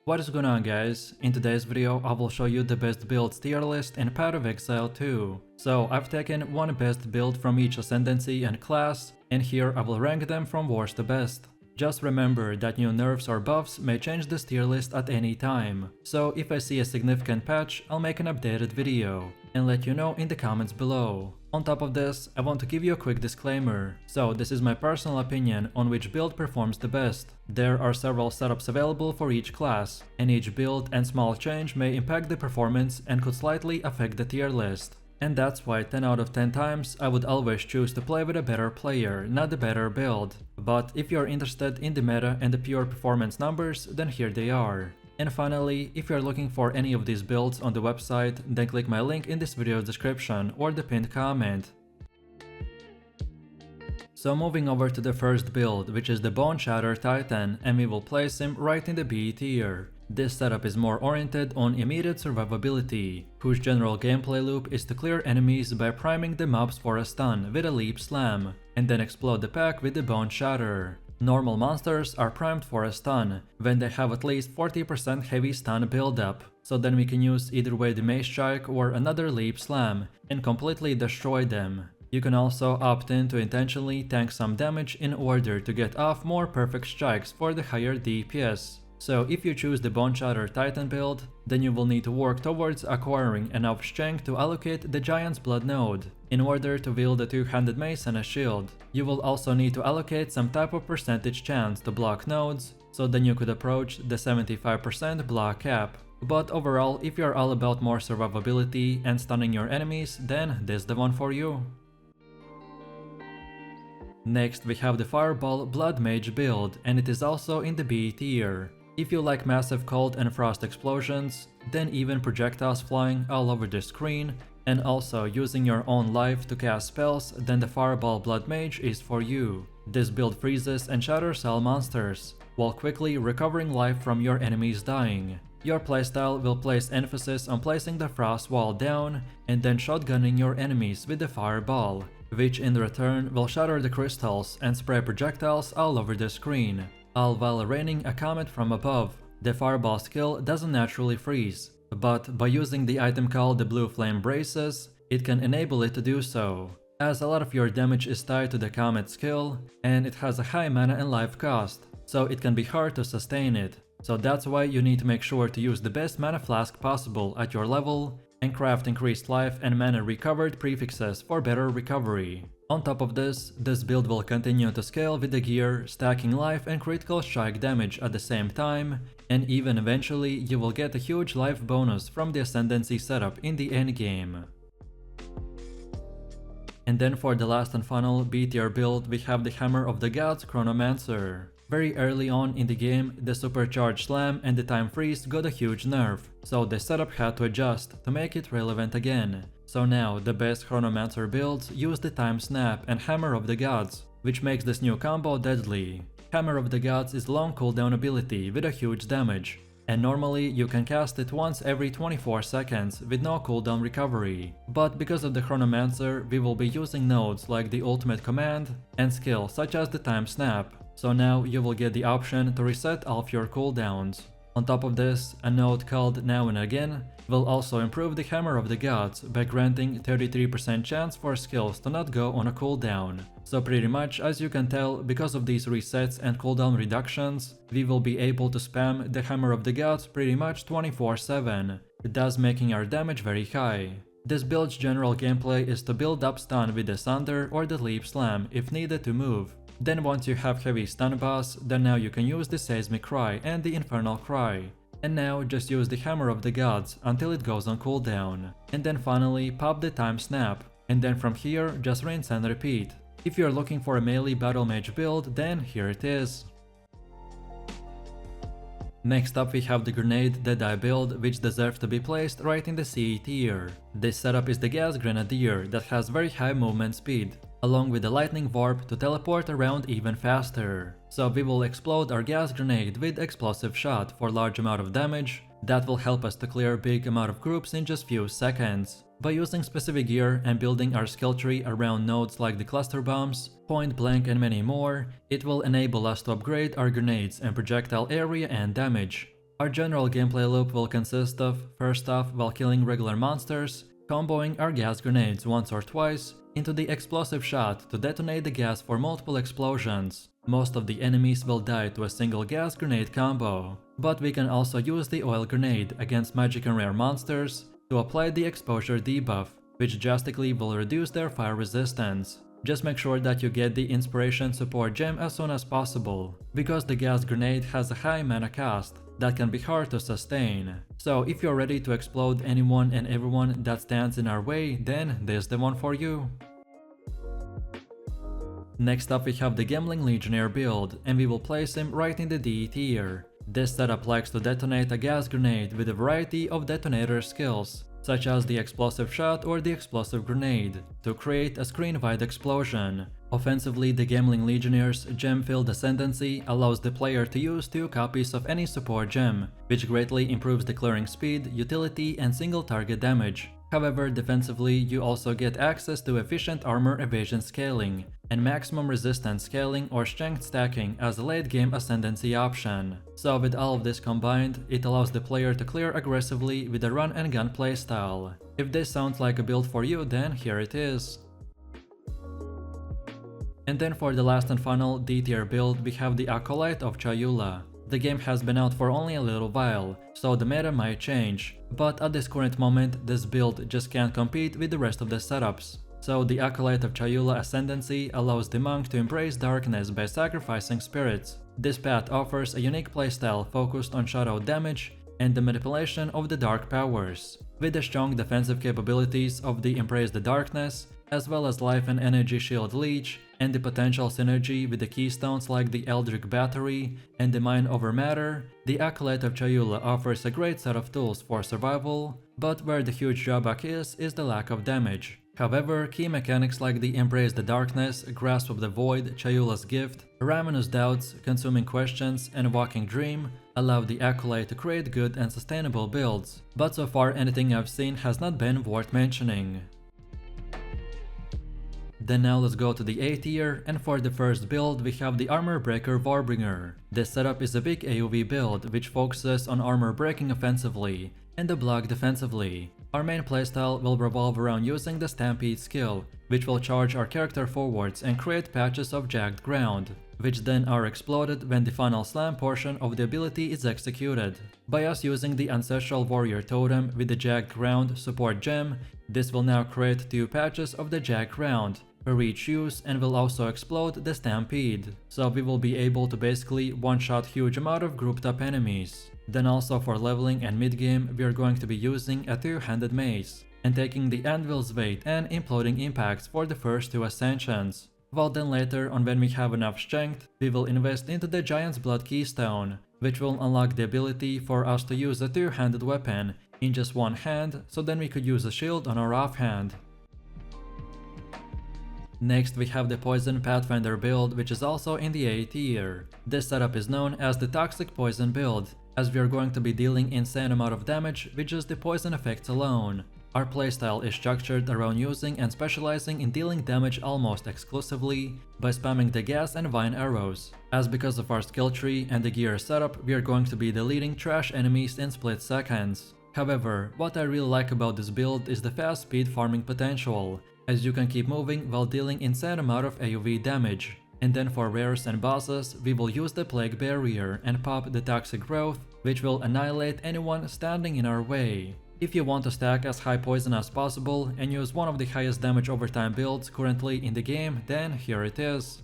What is going on, guys? In today's video I will show you the best builds tier list in Path of Exile 2. So I've taken one best build from each ascendancy and class, and here I will rank them from worst to best. Just remember that new nerfs or buffs may change this tier list at any time, so if I see a significant patch, I'll make an updated video and let you know in the comments below. On top of this, I want to give you a quick disclaimer. So this is my personal opinion on which build performs the best. There are several setups available for each class, and each build and small change may impact the performance and could slightly affect the tier list. And that's why 10 out of 10 times I would always choose to play with a better player, not the better build. But if you're interested in the meta and the pure performance numbers, then here they are. And finally, if you're looking for any of these builds on the website, then click my link in this video's description or the pinned comment. So moving over to the first build, which is the Bone Shatter Titan, and we will place him right in the B tier. This setup is more oriented on immediate survivability, whose general gameplay loop is to clear enemies by priming the mobs for a stun with a leap slam, and then explode the pack with the Bone Shatter. Normal monsters are primed for a stun when they have at least 40% heavy stun buildup, so then we can use either way the mage strike or another leap slam and completely destroy them. You can also opt in to intentionally tank some damage in order to get off more perfect strikes for the higher DPS. So if you choose the Bone Shatter Titan build, then you will need to work towards acquiring enough strength to allocate the Giant's Blood node in order to wield a two-handed mace and a shield. You will also need to allocate some type of percentage chance to block nodes, so then you could approach the 75% block cap. But overall, if you're all about more survivability and stunning your enemies, then this is the one for you. Next we have the Fireball Blood Mage build, and it is also in the B tier. If you like massive cold and frost explosions, then even projectiles flying all over the screen, and also using your own life to cast spells, then the Fireball Blood Mage is for you. This build freezes and shatters all monsters, while quickly recovering life from your enemies dying. Your playstyle will place emphasis on placing the frost wall down and then shotgunning your enemies with the fireball, which in return will shatter the crystals and spray projectiles all over the screen, all while raining a comet from above. The fireball skill doesn't naturally freeze, but by using the item called the Blue Flame Braces, it can enable it to do so, as a lot of your damage is tied to the comet skill, and it has a high mana and life cost, so it can be hard to sustain it. So that's why you need to make sure to use the best mana flask possible at your level, and craft increased life and mana recovered prefixes for better recovery. On top of this build will continue to scale with the gear, stacking life and critical strike damage at the same time, and even eventually you will get a huge life bonus from the ascendancy setup in the endgame. And then for the last and final B tier build, we have the Hammer of the Gods Chronomancer. Very early on in the game, the supercharged slam and the time freeze got a huge nerf, so the setup had to adjust to make it relevant again. So now the best Chronomancer builds use the time snap and Hammer of the Gods, which makes this new combo deadly. Hammer of the Gods is long cooldown ability with a huge damage, and normally you can cast it once every 24 seconds with no cooldown recovery. But because of the Chronomancer, we will be using nodes like the ultimate command and skills such as the time snap. So now you will get the option to reset all of your cooldowns. On top of this, a node called Now and Again will also improve the Hammer of the Gods by granting 33% chance for skills to not go on a cooldown. So pretty much, as you can tell, because of these resets and cooldown reductions, we will be able to spam the Hammer of the Gods pretty much 24/7, thus making our damage very high. This build's general gameplay is to build up stun with the Sunder or the Leap Slam if needed to move. Then once you have heavy stun boss, then now you can use the Seismic Cry and the Infernal Cry. And now just use the Hammer of the Gods until it goes on cooldown. And then finally pop the time snap, and then from here just rinse and repeat. If you're looking for a melee battle mage build, then here it is. Next up we have the Grenade Deadeye build, which deserves to be placed right in the C tier. This setup is the Gas Grenadier that has very high movement speed, along with the lightning warp to teleport around even faster. So we will explode our gas grenade with explosive shot for large amount of damage that will help us to clear big amount of groups in just few seconds. By using specific gear and building our skill tree around nodes like the cluster bombs, point blank and many more, it will enable us to upgrade our grenades and projectile area and damage. Our general gameplay loop will consist of, first off, while killing regular monsters, comboing our gas grenades once or twice into the explosive shot to detonate the gas for multiple explosions. Most of the enemies will die to a single gas grenade combo, but we can also use the oil grenade against magic and rare monsters to apply the exposure debuff, which drastically will reduce their fire resistance. Just make sure that you get the inspiration support gem as soon as possible, because the gas grenade has a high mana cost that can be hard to sustain. So if you're ready to explode anyone and everyone that stands in our way, then this is the one for you. Next up we have the Gemling Legionnaire build, and we will place him right in the D tier. This setup likes to detonate a gas grenade with a variety of detonator skills, such as the explosive shot or the explosive grenade, to create a screen-wide explosion. Offensively, the Gemling Legionnaire's gem-filled ascendancy allows the player to use 2 copies of any support gem, which greatly improves the clearing speed, utility, and single target damage. However, defensively, you also get access to efficient armor evasion scaling, and maximum resistance scaling or strength stacking as a late-game ascendancy option. So with all of this combined, it allows the player to clear aggressively with a run-and-gun playstyle. If this sounds like a build for you, then here it is. And then for the last and final D-tier build, we have the Acolyte of Chayula. The game has been out for only a little while, so the meta might change, but at this current moment this build just can't compete with the rest of the setups. So the Acolyte of Chayula Ascendancy allows the monk to embrace darkness by sacrificing spirits. This path offers a unique playstyle focused on shadow damage and the manipulation of the dark powers, with the strong defensive capabilities of the Embrace the Darkness, as well as life and energy shield leech, and the potential synergy with the keystones like the Eldritch Battery and the Mind Over Matter. The Acolyte of Chayula offers a great set of tools for survival, but where the huge drawback is the lack of damage. However, key mechanics like the Embrace the Darkness, Grasp of the Void, Chayula's Gift, Ravenous Doubts, Consuming Questions, and Walking Dream allow the Acolyte to create good and sustainable builds, but so far anything I've seen has not been worth mentioning. Then now let's go to the A tier, and for the first build we have the Armor Breaker Warbringer. This setup is a big AoV build which focuses on armor breaking offensively and the block defensively. Our main playstyle will revolve around using the Stampede skill, which will charge our character forwards and create patches of jagged ground, which then are exploded when the final slam portion of the ability is executed. By us using the Ancestral Warrior Totem with the jagged ground support gem, this will now create 2 patches of the jagged ground per each use and will also explode the Stampede, so we will be able to basically one-shot huge amount of grouped up enemies. Then also for leveling and mid-game we are going to be using a 2-handed mace, and taking the Anvil's weight and imploding impacts for the first 2 ascensions. While then later on, when we have enough strength, we will invest into the Giant's Blood Keystone, which will unlock the ability for us to use a 2-handed weapon in just one hand, so then we could use a shield on our offhand. Next we have the Poison Pathfinder build, which is also in the A tier. This setup is known as the Toxic Poison build, as we are going to be dealing insane amount of damage with just the poison effects alone. Our playstyle is structured around using and specializing in dealing damage almost exclusively by spamming the gas and vine arrows, as because of our skill tree and the gear setup we are going to be deleting trash enemies in split seconds. However, what I really like about this build is the fast speed farming potential, as you can keep moving while dealing insane amount of AoV damage. And then for rares and bosses, we will use the Plague Barrier and pop the Toxic Growth, which will annihilate anyone standing in our way. If you want to stack as high poison as possible and use one of the highest damage over time builds currently in the game, then here it is.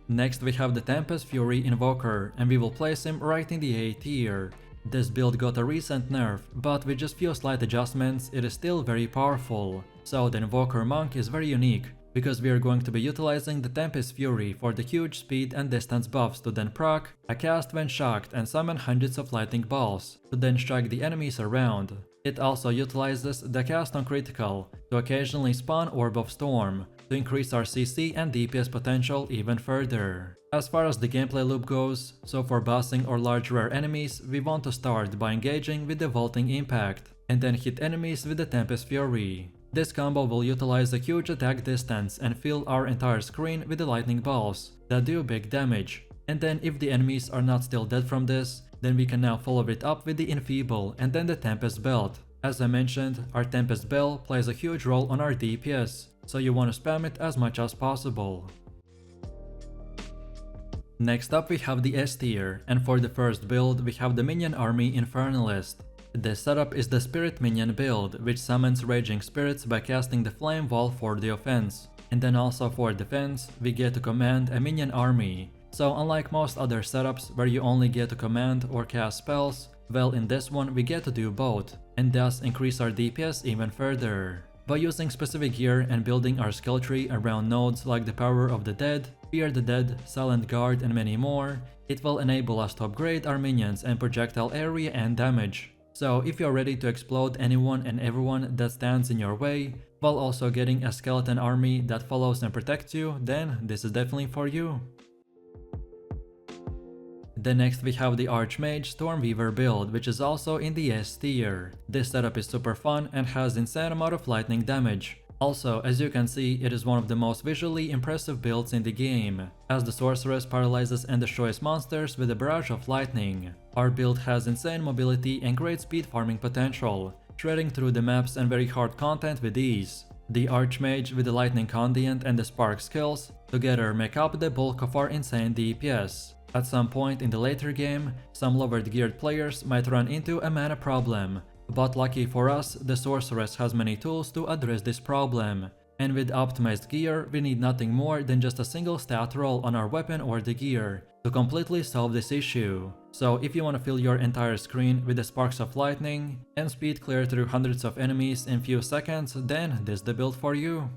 Next we have the Tempest Fury Invoker, and we will place him right in the A tier. This build got a recent nerf, but with just few slight adjustments it is still very powerful. So the Invoker Monk is very unique, because we are going to be utilizing the Tempest Fury for the huge speed and distance buffs to then proc a cast when shocked and summon hundreds of lightning balls to then strike the enemies around. It also utilizes the cast on critical to occasionally spawn Orb of Storm to increase our CC and DPS potential even further. As far as the gameplay loop goes, so for bossing or large rare enemies, we want to start by engaging with the Vaulting Impact and then hit enemies with the Tempest Fury. This combo will utilize a huge attack distance and fill our entire screen with the lightning balls that do big damage. And then if the enemies are not still dead from this, then we can now follow it up with the enfeeble and then the tempest belt. As I mentioned, our tempest bell plays a huge role on our DPS, so you want to spam it as much as possible. Next up we have the S tier, and for the first build we have the minion army infernalist. This setup is the spirit minion build, which summons raging spirits by casting the flame wall for the offense. And then also for defense, we get to command a minion army. So unlike most other setups where you only get to command or cast spells, well in this one we get to do both, and thus increase our DPS even further. By using specific gear and building our skill tree around nodes like the Power of the Dead, Fear the Dead, Silent Guard and many more, it will enable us to upgrade our minions and projectile area and damage. So if you're ready to explode anyone and everyone that stands in your way, while also getting a skeleton army that follows and protects you, then this is definitely for you. Then next we have the Archmage Stormweaver build, which is also in the S tier. This setup is super fun and has insane amount of lightning damage. Also, as you can see, it is one of the most visually impressive builds in the game, as the sorceress paralyzes and destroys monsters with a barrage of lightning. Our build has insane mobility and great speed farming potential, shredding through the maps and very hard content with ease. The Archmage with the lightning condiant and the spark skills together make up the bulk of our insane DPS. At some point in the later game, some lower geared players might run into a mana problem, but lucky for us, the sorceress has many tools to address this problem. And with optimized gear, we need nothing more than just a single stat roll on our weapon or the gear to completely solve this issue. So if you want to fill your entire screen with the sparks of lightning and speed clear through hundreds of enemies in few seconds, then this is the build for you.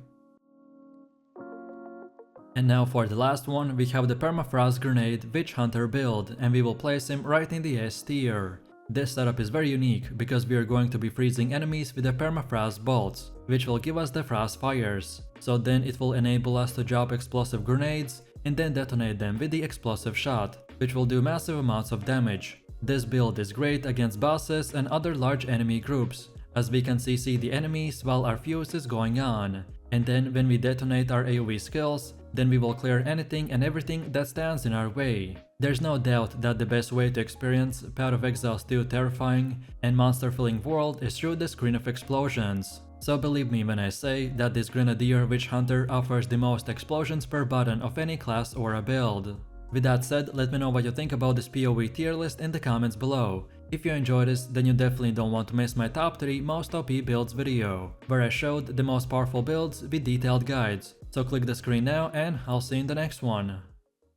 And now for the last one, we have the Permafrost Grenade Witch Hunter build, and we will place him right in the S tier. This setup is very unique because we are going to be freezing enemies with the Permafrost bolts, which will give us the frost fires. So then it will enable us to drop explosive grenades and then detonate them with the explosive shot, which will do massive amounts of damage. This build is great against bosses and other large enemy groups, as we can CC the enemies while our fuse is going on. And then when we detonate our AoE skills, then we will clear anything and everything that stands in our way. There's no doubt that the best way to experience Path of Exile's 2 terrifying and monster-filling world is through the screen of explosions. So believe me when I say that this Grenadier Witch Hunter offers the most explosions per button of any class or a build. With that said, let me know what you think about this PoE tier list in the comments below. If you enjoyed this, then you definitely don't want to miss my top 3 most OP builds video, where I showed the most powerful builds with detailed guides. So click the screen now and I'll see you in the next one.